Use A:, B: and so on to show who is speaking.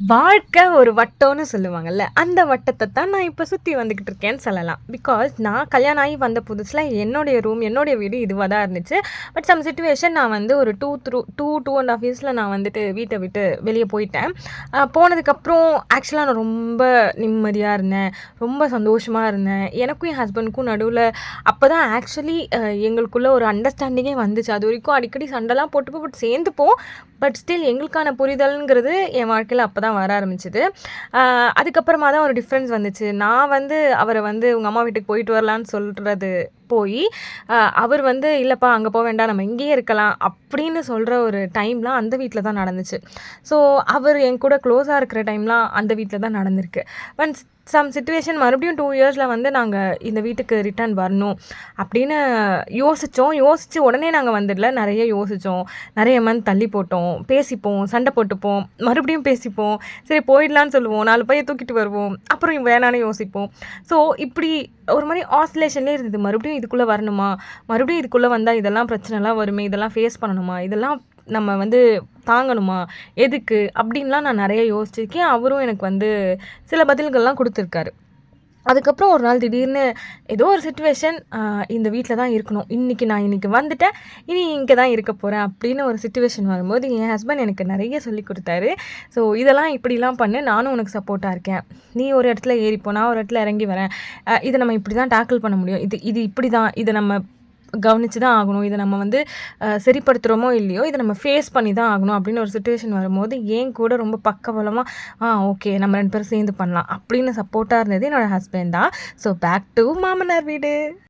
A: வாழ்க்கை ஒரு வட்டம்னு சொல்லுவாங்கல்ல, அந்த வட்டத்த தான் நான் இப்ப சுத்தி வந்துகிட்டு இருக்கேன்னு சொல்லலாம். பிகாஸ் நான் கல்யாணம் ஆகி வந்த புதுசுல என்னுடைய ரூம், என்னுடைய வீடு இதுவா தான் இருந்துச்சு. பட் சம் சிச்சுவேஷன் நான் வந்து ஒரு 2 1/2 இயர்ஸ்ல நான் வந்துட்டு வீட்ட விட்டு வெளிய போயிட்டேன். போனதுக்கப்புறம் ஆக்சுவலா நான் ரொம்ப நிம்மதியா இருந்தேன். ரொம்ப சந்தோஷமா இருந்தேன். எனக்கும் என் ஹஸ்பண்டுக்கும் நடுவுல அப்பதான் ஆக்சுவலி எங்களுக்குள்ள ஒரு அண்டர்ஸ்டாண்டிங்கே வந்துச்சு. அதுவரைக்கும் அடிக்கடி சண்டைலாம் போட்டுப்போம். பட் சேர்ந்துப்போம். பட் ஸ்டில் எங்களுக்கான புரிதல்ங்கிறது என் வாழ்க்கையில அப்பதான் வர ஆரம்பிச்சது. அதுக்கப்புறமா தான் ஒரு டிஃப்ரென்ஸ் வந்துச்சு. நான் வந்து அவர வந்து உங்க அம்மா வீட்டுக்கு போயிட்டு வரலான்னு சொல்றது போயி, அவர் வந்து இல்லப்பா அங்க போ வேண்டாம். நம்ம இங்கேயே இருக்கலாம் அப்படின்னு சொல்ற ஒரு டைம்லாம் அந்த வீட்ல தான் நடந்துச்சு. ஸோ அவர் என் கூட க்ளோஸா இருக்கிற டைம்லாம் அந்த வீட்ல தான் நடந்திருக்கு. ஒன்ஸ் சம் சிச்சுவேஷன் மறுபடியும் 2 இயர்ஸ்ல வந்து நாங்க இந்த வீட்டுக்கு ரிட்டர்ன் வரணும் அப்படின்னு யோசிச்சோம். யோசிச்சு உடனே நாங்க வந்துடல. நெறைய யோசிச்சோம். நெறைய மந்த் தள்ளி போட்டோம். பேசிப்போம், சண்டை போட்டுப்போம், மறுபடியும் பேசிப்போம். சரி போயிடலான்னு சொல்லுவோம். 4 பைய தூக்கிட்டு வருவோம். அப்புறம் வேணான்னு யோசிப்போம். ஸோ இப்படி ஒரு மாரி ஆசிலேஷன்லேயே இருந்தது. மறுபடியும் இதுக்குள்ள வரணுமா? மறுபடியும் இதுக்குள்ள வந்தா இதெல்லாம் பிரச்சனைலாம் வருமே! இதெல்லாம் ஃபேஸ் பண்ணணுமா? இதெல்லாம் நம்ம வந்து தாங்கணுமா? எதுக்கு? அப்படின்லாம் நான் நெறைய யோசிச்சிருக்கேன். அவரும் எனக்கு வந்து சில பதில்கள்லாம் குடுத்துருக்காரு. அதுக்கப்புறம் ஒரு நாள் திடீர்னு ஏதோ ஒரு சிச்சுவேஷன் இந்த வீட்ல தான் இருக்கணும். இன்னைக்கு வந்துட்டேன். இனி இங்க தான் இருக்க போறேன் அப்படின்னு ஒரு சிச்சுவேஷன் வரும்போது, என் ஹஸ்பண்ட் எனக்கு நெறைய சொல்லிக் குடுத்தாரு. ஸோ இதெல்லாம் இப்படிலாம் பண்ணு. நானும் உனக்கு சப்போர்ட்டா இருக்கேன். நீ ஒரு இடத்துல ஏறிப்போ, நான் ஒரு இடத்துல இறங்கி வரேன். இத நம்ம இப்படி தான் டேக்கிள் பண்ண முடியும். இது இப்படி தான். இத நம்ம கவனிச்சு தான் ஆகணும். இத நம்ம வந்து சரிப்படுத்துறோமோ இல்லையோ, இத நம்ம ஃபேஸ் பண்ணி தான் ஆகணும் அப்படின்னு ஒரு சிச்சுவேஷன் வரும்போது, என் கூட ரொம்ப பக்கபலமா, ஓகே நம்ம 2 பேரும் சேர்ந்து பண்ணலாம் அப்படின்னு சப்போர்ட்டா இருந்தது என்னோட ஹஸ்பண்ட் தான். ஸோ பேக் டூ மாமனார் வீடு.